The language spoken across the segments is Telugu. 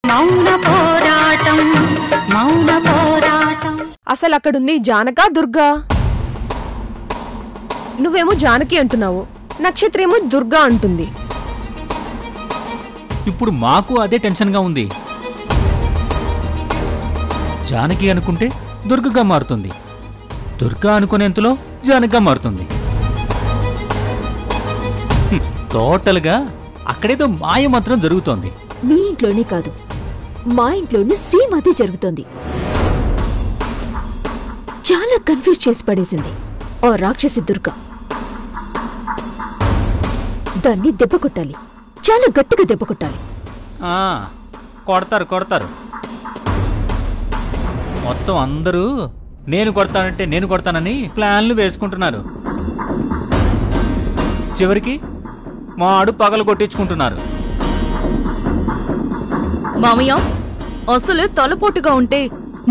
మౌన పోరాటం మౌన పోరాటం. అసలు అక్కడుంది జానకా దుర్గా? నువ్వేమో జానకి అంటున్నావు, నక్షత్రేమో దుర్గా అంటుంది. ఇప్పుడు మాకు అదే టెన్షన్గా ఉంది. జానకి అనుకుంటే దుర్గగా మారుతుంది, దుర్గా అనుకునేంతలో జానకిగా మారుతుంది. టోటల్గా అక్కడేదో మాయ మాత్రం జరుగుతోంది. మీ ఇంట్లోనే కాదు, మా ఇంట్లోనే సేమ్ అదే జరుగుతోంది. చాలా కన్ఫ్యూజ్ చేసి పడేసింది ఓ రాక్షసి దుర్గా. దాన్ని దెబ్బ కొట్టాలి, చాలా గట్టిగా దెబ్బ కొట్టాలి. కొడతారు కొడతారు. మొత్తం అందరూ నేను కొడతానంటే నేను కొడతానని ప్లాన్లు వేసుకుంటున్నారు. చివరికి మా ఆడు పగలు కొట్టించుకుంటున్నారు. మామయ్య, అసలు తలపోటుగా ఉంటే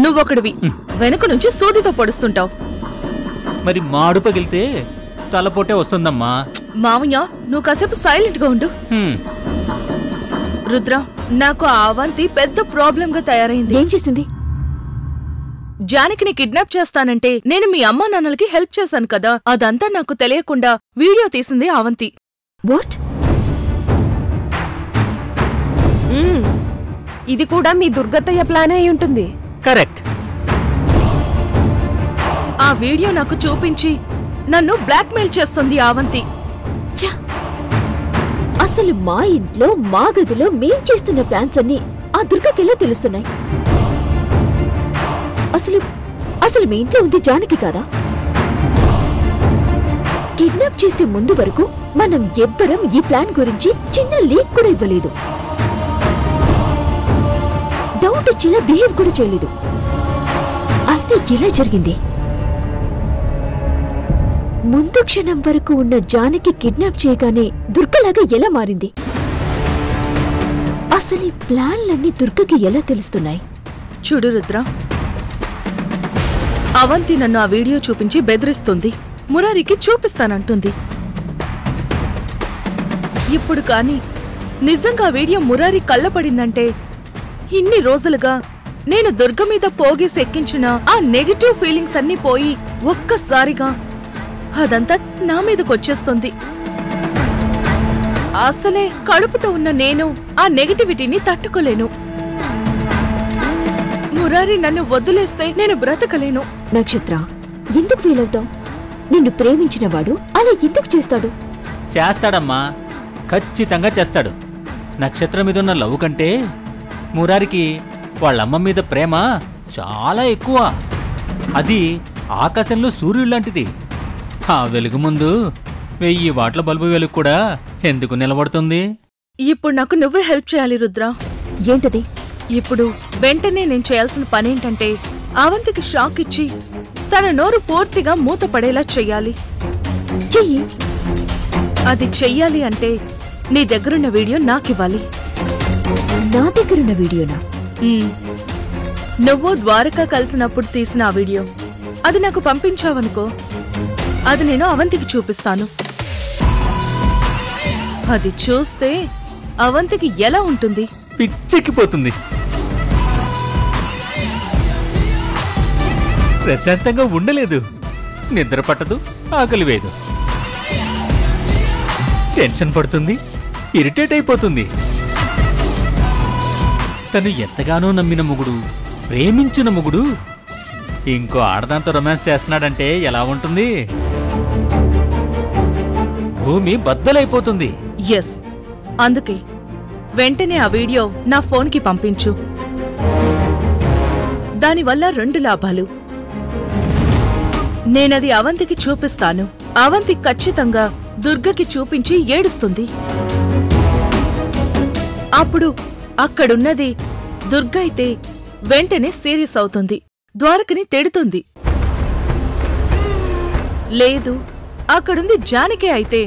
నువ్వొకడివి వెనుక నుంచి సూదితో పొడుస్తుంటావు. మరి మాడు పగిలితే తలపోటే వస్తుందమ్మా. మామయ్య, నువ్వు కాసేపు సైలెంట్ గా ఉండు. రుద్ర, నాకు ఆ అవంతి పెద్ద ప్రాబ్లం గా తయారైంది. ఏం చేసింది? జానకిని కిడ్నాప్ చేస్తానంటే నేను మీ అమ్మా నాన్నలకి హెల్ప్ చేశాను కదా, అదంతా నాకు తెలియకుండా వీడియో తీసింది అవంతి. వాట్? ఇది కూడా మీ దుర్గత్తయ్య ప్లాన్ అయి ఉంటుంది. కరెక్ట్. ఆ వీడియో నాకు చూపించి నన్ను బ్లాక్మెయిల్ చేస్తుంది అవంతి. అసలు మా ఇంట్లో మా గదిలో మేం చేస్తున్న ప్లాన్స్ అన్ని ఆ దుర్గకి ఎలా తెలుస్తున్నాయి? అసలు అసలు మీ ఇంట్లో ఉంది జానకి కాదా? కిడ్నాప్ చేసే ముందు వరకు మనం ఎవ్వరం ఈ ప్లాన్ గురించి చిన్న లీక్ కూడా ఇవ్వలేదు. డౌట్ వచ్చేలా బిహేవ్ కూడా చేయలేదు. అయినా ఎలా జరిగింది? ముందు క్షణం వరకు ఉన్న జానకి కిడ్నాప్ చేయగానే దుర్గలాగా ఎలా మారింది? అసలు ఈ ప్లాన్లన్నీ దుర్గకి ఎలా తెలుస్తున్నాయి? చూడు రుద్ర, అవంతి నన్ను ఆ వీడియో చూపించి బెదిరిస్తుంది, మురారికి చూపిస్తానంటుంది. ఇప్పుడు కాని నిజంగా వీడియో మురారి కళ్ళపడిందంటే ఇన్ని రోజులుగా నేను దుర్గ మీద పోగేసి ఎక్కించిన ఆ నెగటివ్ ఫీలింగ్స్ అన్నీ పోయి ఒక్కసారిగా అదంతా నా మీదకొచ్చేస్తుంది. అసలే కడుపుతో ఉన్న నేను ఆ నెగటివిటీని తట్టుకోలేను. మురారి నన్ను వదిలేస్తే నేను బ్రతకలేను. నక్షత్ర, ఎందుకు ఫీల్ అవుతావు? నిన్ను ప్రేమించిన వాడు అలా ఎందుకు చేస్తాడు? చేస్తాడమ్మా, ఖచ్చితంగా చేస్తాడు. నక్షత్రం మీద ఉన్న లవ్ కంటే మురారికి వాళ్ళమ్మ మీద ప్రేమ చాలా ఎక్కువ. అది ఆకాశంలో సూర్యుడు ఆ వెలుగు ముందు 1000 వాట్ల బల్బు వెలుగు కూడా ఎందుకు నిలబడుతుంది? ఇప్పుడు నాకు నువ్వే హెల్ప్ చేయాలి రుద్ర. ఏంటది? ఇప్పుడు వెంటనే నేను చేయాల్సిన పనేంటంటే అవంతికి షాక్ ఇచ్చి తన నోరు పూర్తిగా మూతపడేలా చెయ్యాలి. చెయ్యి. అది చెయ్యాలి అంటే నీ దగ్గరున్న వీడియో నాకివ్వాలి. నా దగ్గరున్న వీడియోనా? నువ్వు ద్వారకా కలిసినప్పుడు తీసిన ఆ వీడియో అది నాకు పంపించావనుకో, అది నేను అవంతికి చూపిస్తాను. అది చూస్తే అవంతికి ఎలా ఉంటుంది? పిచ్చెక్కిపోతుంది. ప్రశాంతంగా ఉండలేదు, నిద్ర పట్టదు, ఆకలి వేయదు, టెన్షన్ పడుతుంది, ఇరిటేట్ అయిపోతుంది. తను ఎంతగానో నమ్మిన మొగుడు, ప్రేమించిన మొగుడు ఇంకో ఆడదాంతో రొమాన్స్ చేస్తున్నాడంటే ఎలా ఉంటుంది? భూమి బద్దలైపోతుంది. ఎస్, అందుకే వెంటనే ఆ వీడియో నా ఫోన్కి పంపించు. దానివల్ల 2 లాభాలు. నేనది అవంతికి చూపిస్తాను. అవంతి ఖచ్చితంగా దుర్గకి చూపించి ఏడుస్తుంది. అప్పుడు అక్కడున్నది దుర్గ అయితే వెంటనే సీరియస్ అవుతుంది, ద్వారకని తిడుతుంది. లేదు, అక్కడుంది జానకి అయితే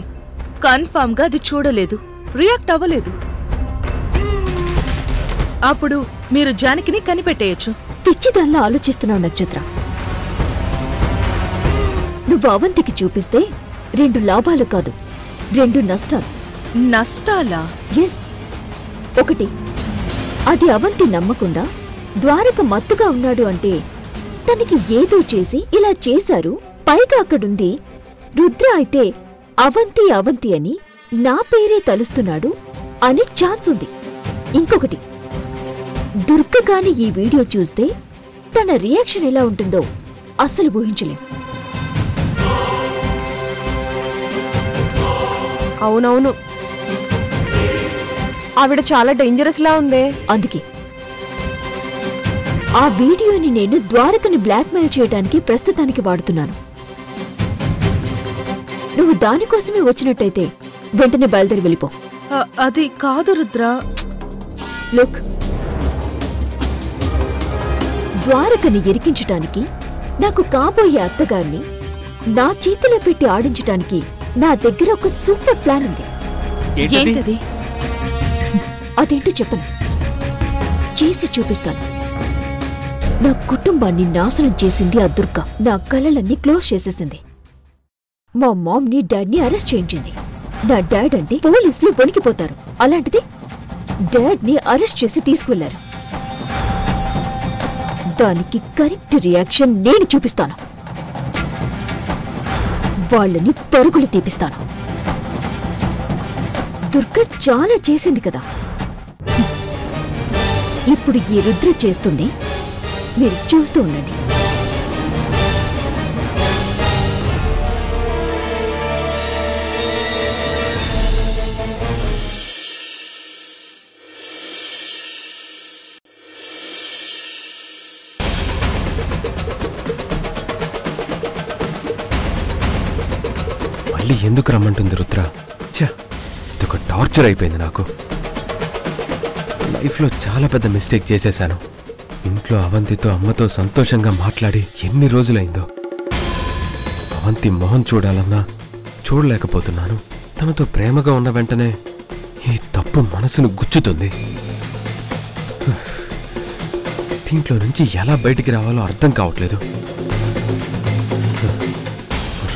కన్ఫామ్ గా అది చూడలేదు, రియాక్ట్ అవ్వలేదు. అప్పుడు మీరు జానకిని కనిపెట్టేయచ్చు. పిచ్చిదాన్లా ఆలోచిస్తున్నావు నక్షత్ర. నువ్వు అవంతికి చూపిస్తే 2 లాభాలు కాదు, 2 నష్టాలు. నష్టాలా? ఎస్. ఒకటి, అది అవంతి నమ్మకుండా ద్వారక మత్తుగా ఉన్నాడు అంటే తనకి ఏదో చేసి ఇలా చేశారు. పైగా అక్కడుంది రుద్ర అయితే అవంతి అవంతి అని నా పేరే తలుస్తున్నాడు అనే ఛాన్స్ ఉంది. ఇంకొకటి, దుర్గ కాని ఈ వీడియో చూస్తే తన రియాక్షన్ ఎలా ఉంటుందో అస్సలు ఊహించలేం. అవునవును, ఆవిడ చాలా డేంజరస్ లా ఉందే. అందుకే ఆ వీడియోని నేను ద్వారకని బ్లాక్మెయిల్ చేయడానికి ప్రస్తుతానికి వాడుతున్నాను. నువ్వు దానికోసమే వచ్చినట్టయితే వెంటనే బయలుదేరి వెళ్ళిపో. అది కాదు రుద్ర. లుక్, ద్వారకని ఇరికించటానికి, నాకు కాబోయే అత్తగారిని నా చేతిలో పెట్టి ఆడించటానికి నా దగ్గర ఒక సూపర్ ప్లాన్ ఉంది. ఏంటది? అదేంటో చెప్పను, చేసి చూపిస్తాను. నా కుటుంబాన్ని నాశనం చేసింది ఆ దుర్గ. నా కళ్ళలన్నీ క్లోజ్ చేసేసింది. మా మామ్ని డాడ్ని అరెస్ట్ చేయించింది. నా డాడ్ అంటే పోలీసులు వణికిపోతారు. అలాంటిది డాడ్ని అరెస్ట్ చేసి తీసుకువెళ్లారు. దానికి కరెక్ట్ రియాక్షన్ నేను చూపిస్తాను. వాళ్ళని పరుగులు తీపిస్తాను. దుర్గ చాలా చేసింది కదా, ఇప్పుడు ఈ రుద్ర చేస్తుంది. మీరు చూస్తూ ఉండండి. మళ్ళీ ఎందుకు రమ్మంటుంది రుద్ర? ఇదొక టార్చర్ అయిపోయింది నాకు. లైఫ్లో చాలా పెద్ద మిస్టేక్ చేసేశాను. ఇంట్లో అవంతితో అమ్మతో సంతోషంగా మాట్లాడి ఎన్ని రోజులైందో. అవంతి మొహం చూడాలన్నా చూడలేకపోతున్నాను. తనతో ప్రేమగా ఉన్న వెంటనే ఈ తప్పు మనసును గుచ్చుతుంది. దీంట్లో నుంచి ఎలా బయటికి రావాలో అర్థం కావట్లేదు.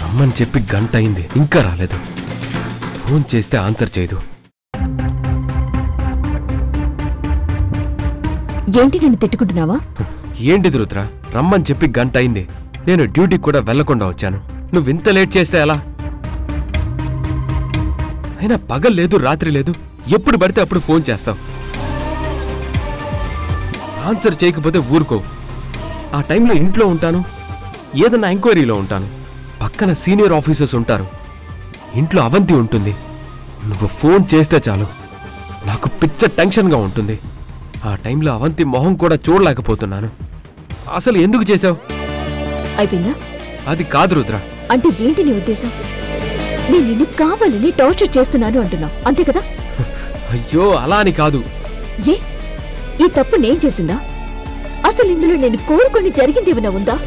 రమ్మని చెప్పి గంట అయింది, ఇంకా రాలేదు. ఫోన్ చేస్తే ఆన్సర్ చేయదు. ఏంటి నన్ను తిట్టుకుంటున్నావా? ఏంటిది రుద్ర, రమ్మని చెప్పి గంట అయింది. నేను డ్యూటీకి కూడా వెళ్లకుండా వచ్చాను. నువ్వు ఇంత లేట్ చేస్తే ఎలా? అయినా పగలు లేదు, రాత్రి లేదు, ఎప్పుడు పడితే అప్పుడు ఫోన్ చేస్తావు. ఆన్సర్ చేయకపోతే ఊరుకో. ఆ టైంలో ఇంట్లో ఉంటాను, ఏదన్నా ఎంక్వైరీలో ఉంటాను. పక్కన సీనియర్ ఆఫీసర్స్ ఉంటారు, ఇంట్లో అవంతి ఉంటుంది. నువ్వు ఫోన్ చేస్తే చాలు నాకు పిచ్చ టెన్షన్గా ఉంటుంది. ఆ టైంలో అవంతి మొహం కూడా చూడలేకపోతున్నాను. అసలు ఎందుకు చేశావు? అయిపోయిందా? అది కాదు రుద్ర. అంటే ఏంటి నీ ఉద్దేశం? నేను నిన్ను కావాలని టార్చర్ చేస్తున్నాను అంటున్నావు, అంతే కదా? అయ్యో, అలా అని కాదు. ఏ, ఈ తప్పు నేను చేసిందా? అసలు ఇందులో నేను కోరుకొని జరిగిందేమైనా ఉందా?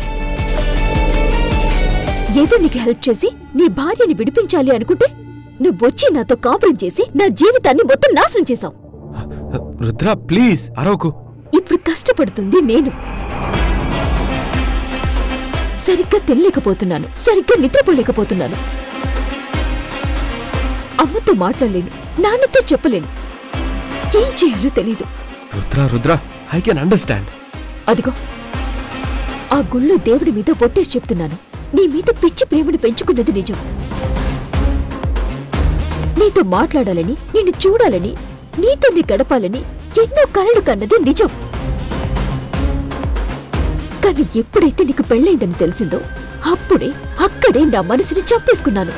ఏదో నీకు హెల్ప్ చేసి నీ భార్యని విడిపించాలి అనుకుంటే నువ్వొచ్చి నాతో కాపురం చేసి నా జీవితాన్ని మొత్తం నాశనం చేశావు. రుద్ర ప్లీజ్ అరవకు. ఇప్పుడు కష్టపడుతుంది నేను. సరిగ్గా తినలేకపోతున్నాను, సరిగ్గా నిద్రపోలేకపోతున్నాను. అమ్మతో మాట్లాడలేను, నాన్నతో చెప్పలేను. ఏం చేయాలో తెలీదు. Rudra I can understand. అదిగో ఆ గుళ్ళో దేవుడి మీద ఒట్టేసి చెప్తున్నాను, నీ మీద పిచ్చి ప్రేమను పెంచుకున్నది నిజం. నీతో మాట్లాడాలని, నిన్ను చూడాలని, నీతో నీ గడపాలని ఎన్నో కలలు కన్నది నిజం. కానీ ఎప్పుడైతే నీకు పెళ్ళైందని తెలిసిందో అక్కడే నా మనసుని చంపేసుకున్నాను.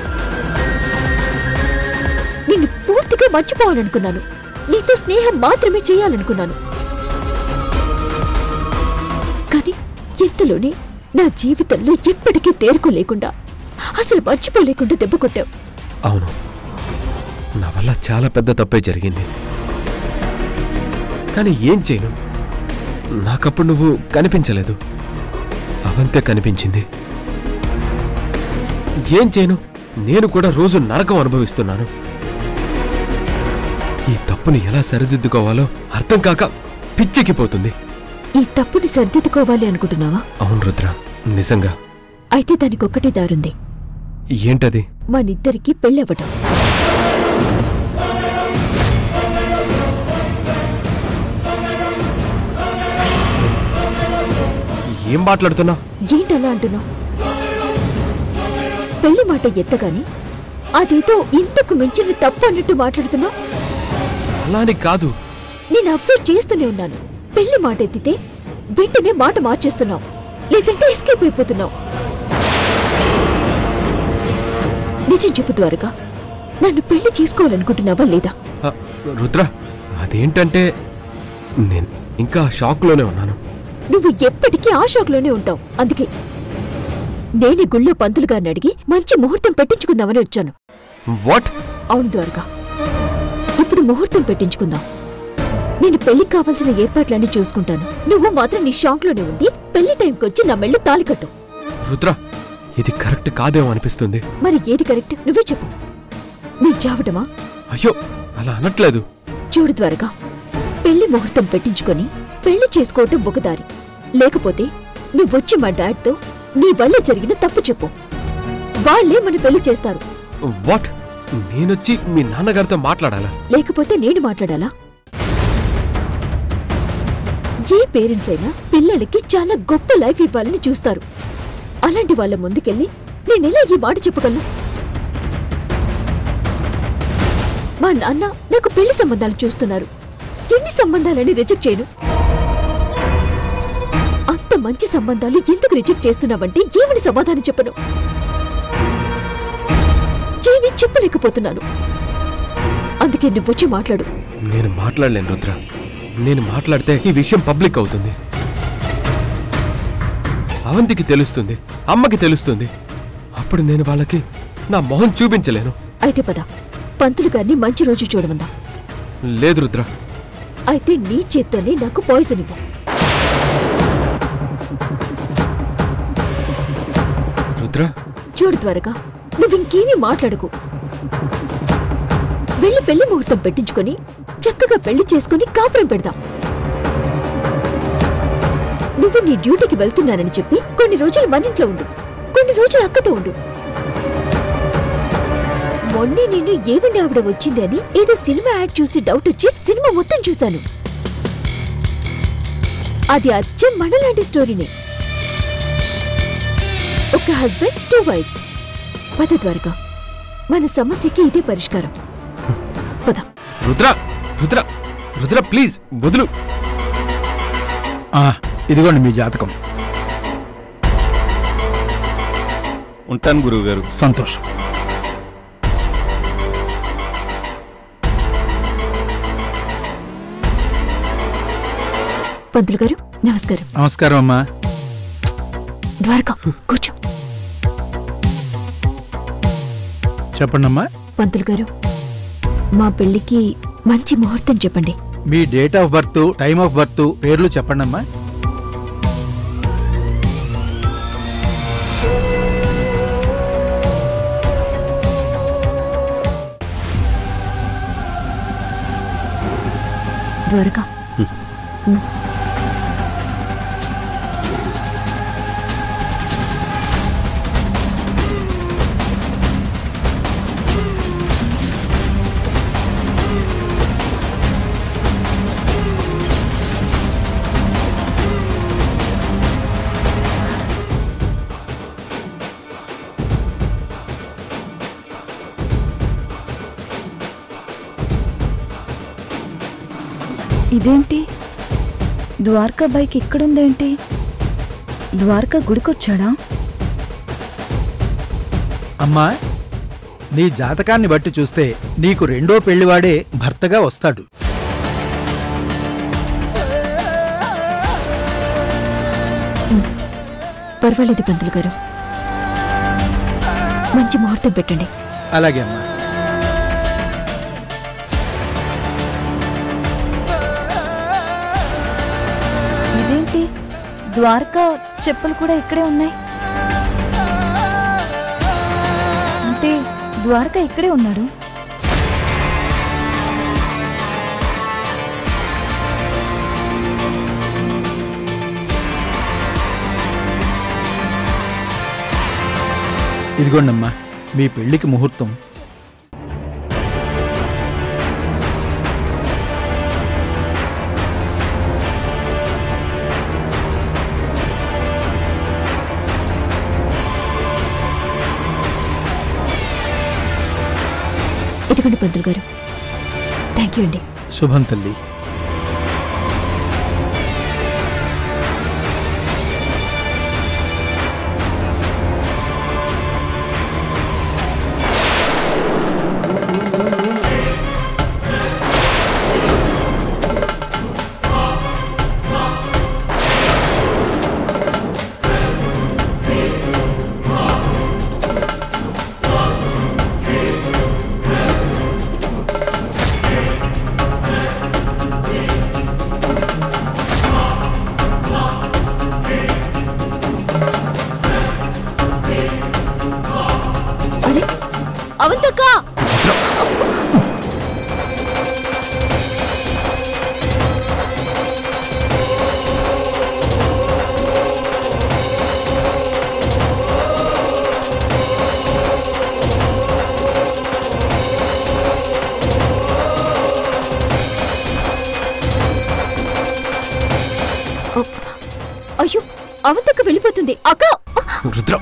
నిన్ను పూర్తిగా మర్చిపోవాలనుకున్నాను. నీతో స్నేహం మాత్రమే చేయాలనుకున్నాను. కానీ ఇంతలోనే నా జీవితంలో ఎప్పటికీ తేరుకోలేకుండా, అసలు మర్చిపోలేకుండా దెబ్బ కొట్టావు. అవును, నా వల్ల చాలా పెద్ద తప్పే జరిగింది. కానీ ఏం చేయను, నాకప్పుడు నువ్వు కనిపించలేదు, అవంతే కనిపించింది. ఏం చేయను, నేను కూడా రోజు నరకం అనుభవిస్తున్నాను. ఈ తప్పుని ఎలా సరిదిద్దుకోవాలో అర్థం కాక పిచ్చెక్కిపోతుంది. ఈ తప్పుని సరిదిద్దుకోవాలి అనుకుంటున్నావా? అవును రుద్ర, నిజంగా. అయితే దానికొక్కటే దారుంది. ఏంటది? మనిద్దరికీ పెళ్ళవటం. ఏం మాట్లాడుతున్నావు? ఏంటలా అంటున్నావు? పెళ్లి మాట ఎత్తగాని అదేదో ఇంతకు మించిన తప్పు అన్నట్టు మాట్లాడుతున్నావు. అలా అని కాదు. నేను అబ్జర్వ్ చేస్తూనే ఉన్నాను. పెళ్లి మాట ఎత్తితే వెంటనే మాట మార్చేస్తున్నావు, లేదంటే ఎస్కేప్ అయిపోతున్నావు. నిజం చెప్పు ద్వారకా, నన్ను పెళ్లి చేసుకోవాలనుకుంటున్నావా లేదా? రుద్ర, అదేంటంటే నేను ఇంకా షాక్లోనే ఉన్నాను. నువ్వు ఎప్పటికీ ఆ షాక్లోనే ఉంటావు. అందుకే నేనే గుళ్ళో పంతులు గారిని అడిగి మంచి ముహూర్తం పెట్టించుకుందామని వచ్చాను. వాట్? అవును ద్వారకా, ఇప్పుడు ముహూర్తం పెట్టించుకుందాం. నేను పెళ్లికి కావాల్సిన ఏర్పాట్లన్నీ చూసుకుంటాను. నువ్వు మాత్రం నీ షాక్లోనే ఉండి పెళ్లి టైంకి వచ్చి నా మెళ్ళు తాలికట్టు. రుద్ర, ఇది కరెక్ట్ కాదేమో అనిపిస్తుంది. మరి ఏది కరెక్ట్ నువ్వే చెప్పు. నీ చావటమా? అయ్యో, అలా అనట్లేదు. చూడు ద్వారకా, పెళ్లి ముహూర్తం పెట్టించుకొని పెళ్లి చేసుకోవటం ఒక దారి. లేకపోతే నువ్వొచ్చి మా డాడ్తో నీ వల్ల జరిగిన తప్పు చెప్పు. వాళ్ళే మన పెళ్లి చేస్తారు. వాట్? నేనొచ్చి మీ నాన్నగారితో మాట్లాడాలా? లేకపోతే నేను మాట్లాడాలా? ఏ పేరెంట్స్ అయినా పిల్లలకి చాలా గొప్ప లైఫ్ ఇవ్వాలని చూస్తారు. అలాంటి వాళ్ళ ముందుకెళ్ళి నేనెలా ఈ మాట చెప్పగలను? మా నాన్న నాకు పెళ్లి సంబంధాలు చూస్తున్నారు. ఎన్ని సంబంధాలని రిజెక్ట్ చేయను? అంత మంచి సంబంధాలు ఎందుకు రిజెక్ట్ చేస్తున్నావంటే ఏమని సమాధానం చెప్పను? ఏమీ చెప్పలేకపోతున్నాను. అందుకే నువ్వొచ్చి మాట్లాడు. నేను మాట్లాడలేను రుద్ర. నేను మాట్లాడితే ఈ విషయం పబ్లిక్ అవుతుంది. అవంతికి తెలుస్తుంది, అమ్మకి తెలుస్తుంది. అప్పుడు నేను వాళ్ళకి నా మొహం చూపించలేను. అయితే పద, పంతులు గారిని మంచి రోజు చూడమందా? లేదు రుద్ర. అయితే నీ చేత్తోనే నాకు పాయిజన్ ఇవ్వు. రుద్ర, చూడు త్వరగా, నువ్వింకేమీ మాట్లాడుకు. వెళ్ళి పెళ్లి ముహూర్తం పెట్టించుకొని చక్కగా పెళ్లి చేసుకుని కాపురం పెడదాం. నువ్వు నీ డ్యూటీకి వెళ్తున్నానని చెప్పి కొన్ని రోజులు మన ఇంట్లో ఉండు, కొన్ని రోజులు అక్కతో ఉండు. మొన్నే నేను ఏవండి ఆవిడ వచ్చింది అని ఏదో సినిమా యాడ్ చూసి డౌట్ వచ్చి సినిమా మొత్తం చూశాను. అది అచ్చం మనలాంటి స్టోరీనే. ఒక హస్బెండ్ 2 వైఫ్స్. పద ద్వారకా, మన సమస్యకి ఇదే పరిష్కారం. పద. రుద్ర, రుద్ర, రుద్ర ప్లీజ్ వదులు. ఇదిగోండి మీ జాతకం. ఉంటాను గురువుగారు. సంతోషం. పంతులు గారు నమస్కారం. నమస్కారం అమ్మా. ద్వారకా కూర్చో. చెప్పండమ్మా. పంతులు గారు, మా పెళ్లికి మంచి ముహూర్తం చెప్పండి. మీ date of birth, time of birth, పేర్లు చెప్పండమ్మా. ద్వారకా, ఇదేంటి? ద్వారకా బైక్ ఇక్కడుందేంటి? ద్వారకా గుడికొచ్చాడా? అమ్మా, నీ జాతకాన్ని బట్టి చూస్తే నీకు రెండో పెళ్లివాడే భర్తగా వస్తాడు. పర్వాలేదు పంతులు గారు, మంచి ముహూర్తం పెట్టండి. అలాగే అమ్మా. ఇదేంటి? ద్వారకా చెప్పులు కూడా ఇక్కడే ఉన్నాయి. అంటే ద్వారకా ఇక్కడే ఉన్నాడు. ఇదిగోండమ్మా మీ పెళ్లికి ముహూర్తం. ఇదిగోండి పంతులు గారు. థ్యాంక్ యూ అండి. శుభం తల్లి. అవంతక్క, అయ్యో అవంతక్క వెళ్ళిపోతుంది. అక్క రుద్ర,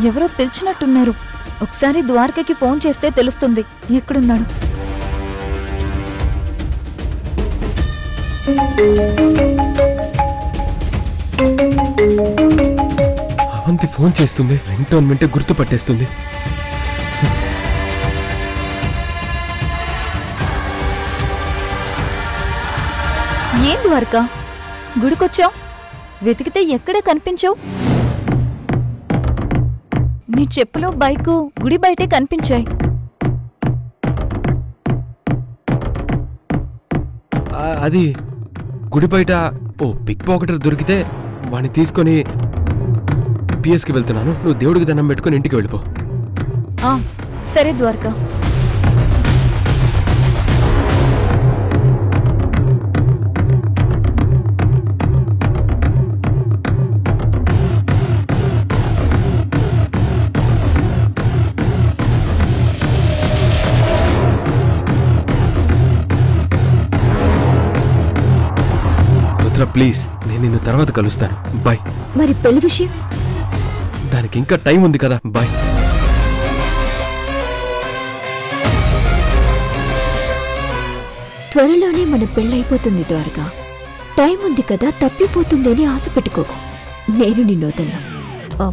ఎవరో పిలిచినట్టున్నారు. ఒకసారి ద్వారకకి ఫోన్ చేస్తే తెలుస్తుంది ఎక్కడున్నాడు. అవంతి ఫోన్ చేస్తుంది. రింగ్ టోన్ వింటే గుర్తుపట్టేస్తుంది. ఏం ద్వారక, గుడికొచ్చావు? వెతికితే ఎక్కడే కనిపించావు? నీ చెప్పులు బైకు గుడి బయటే కనిపించాయి. అది గుడి బయట ఓ పిక్ పాకెటర్ దొరికితే వాడిని తీసుకొని పిఎస్కి వెళ్తున్నాను. నువ్వు దేవుడికి దండం పెట్టుకుని ఇంటికి వెళ్ళిపో. సరే ద్వారక. ప్లీజ్, నేను నిన్ను తర్వాత కలుస్తాను. బాయ్. మరి పెళ్లి విషయం? దానికి ఇంకా టైం ఉంది కదా. బాయ్. త్వరలోనే మన పెళ్ళైపోతుంది ద్వారక. టైం ఉంది కదా, తప్పిపోతుందని ఆశ పెట్టుకోకు. నేను నిన్ను వదలను.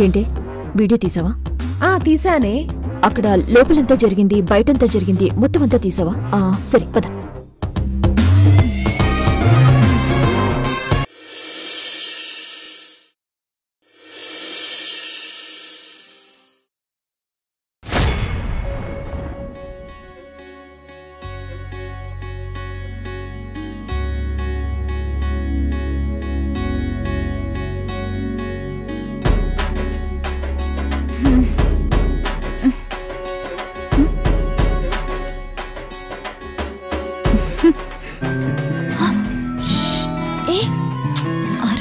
ఏంటి వీడియో తీసావా? తీసానే. అక్కడ లోపలంతా జరిగింది, బయటంతా జరిగింది, మొత్తం అంతా తీసావా? సరే పద.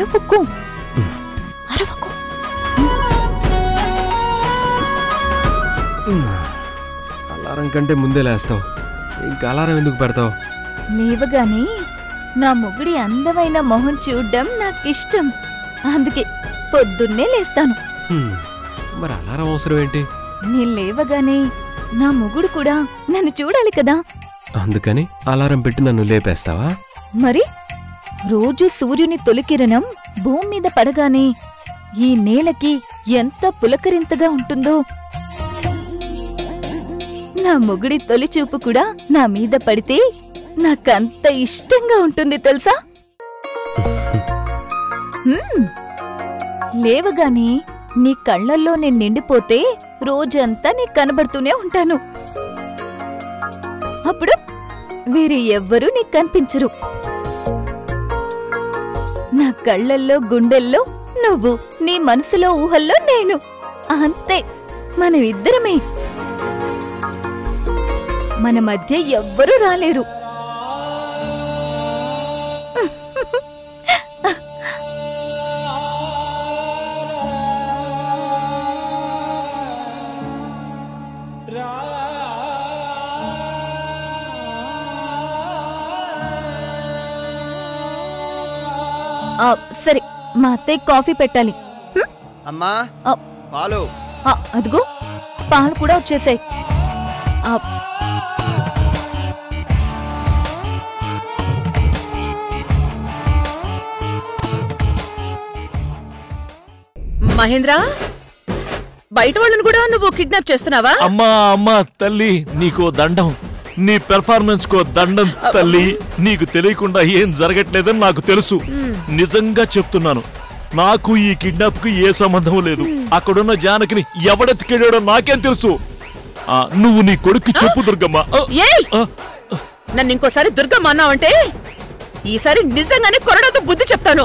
అరవకు, అరవకు. అలారం కంటే ముందే లేస్తావు, ఇంకా అలారం ఎందుకు పెడతావు? లేవగానే నా మొగుడి అందమైన మొహం చూడ్డం నాకిష్టం. అందుకే పొద్దున్నే లేస్తాను. మరి అలారం అవసరం ఏంటి? నేను లేవగానే నా మొగుడు కూడా నన్ను చూడాలి కదా. అందుకని అలారం పెట్టి నన్ను లేపేస్తావా? మరి రోజు సూర్యుని తొలికిరణం భూమి మీద పడగానే ఈ నేలకి ఎంత పులకరింతగా ఉంటుందో, నా మొగుడి తొలి చూపు కూడా నా మీద పడితే నాకంత ఇష్టంగా ఉంటుంది తెలుసా. లేవగానే నీ కళ్ళల్లో నేను నిండిపోతే రోజంతా నీకు కనబడుతూనే ఉంటాను. అప్పుడు వేరే ఎవ్వరూ నీకు కనిపించరు. నా కళ్ళల్లో గుండెల్లో నువ్వు, నీ మనసులో ఊహల్లో నేను. అంతే, మనం ఇద్దరమే. మన మధ్య ఎవ్వరూ రాలేరు. సరే మా అత్తయ్య కాఫీ పెట్టాలి. అమ్మా పాలు. అదిగో పాలు కూడా వచ్చేసాయి. మహేంద్ర, బయట వాళ్ళని కూడా నువ్వు కిడ్నాప్ చేస్తున్నావా? అమ్మా తల్లి, నీకో దండం. నీ పెర్ఫార్మెన్స్ కో దండం తల్లి. నీకు తెలియకుండా ఏం జరగట్లేదని నాకు తెలుసు. నిజంగా చెప్తున్నాను, నాకు ఈ కిడ్నాప్ కు ఏ సంబంధం లేదు. అక్కడున్న జానకిని ఎవడెత్తికెళ్ళాడో నాకేం తెలుసు. నువ్వు నీ కొడుకు చెప్పు దుర్గమ్మ. నన్ను ఇంకోసారి దుర్గమ్మ అన్నావంటే ఈసారి నిజంగానే కొరడాతో బుద్ధి చెప్తాను.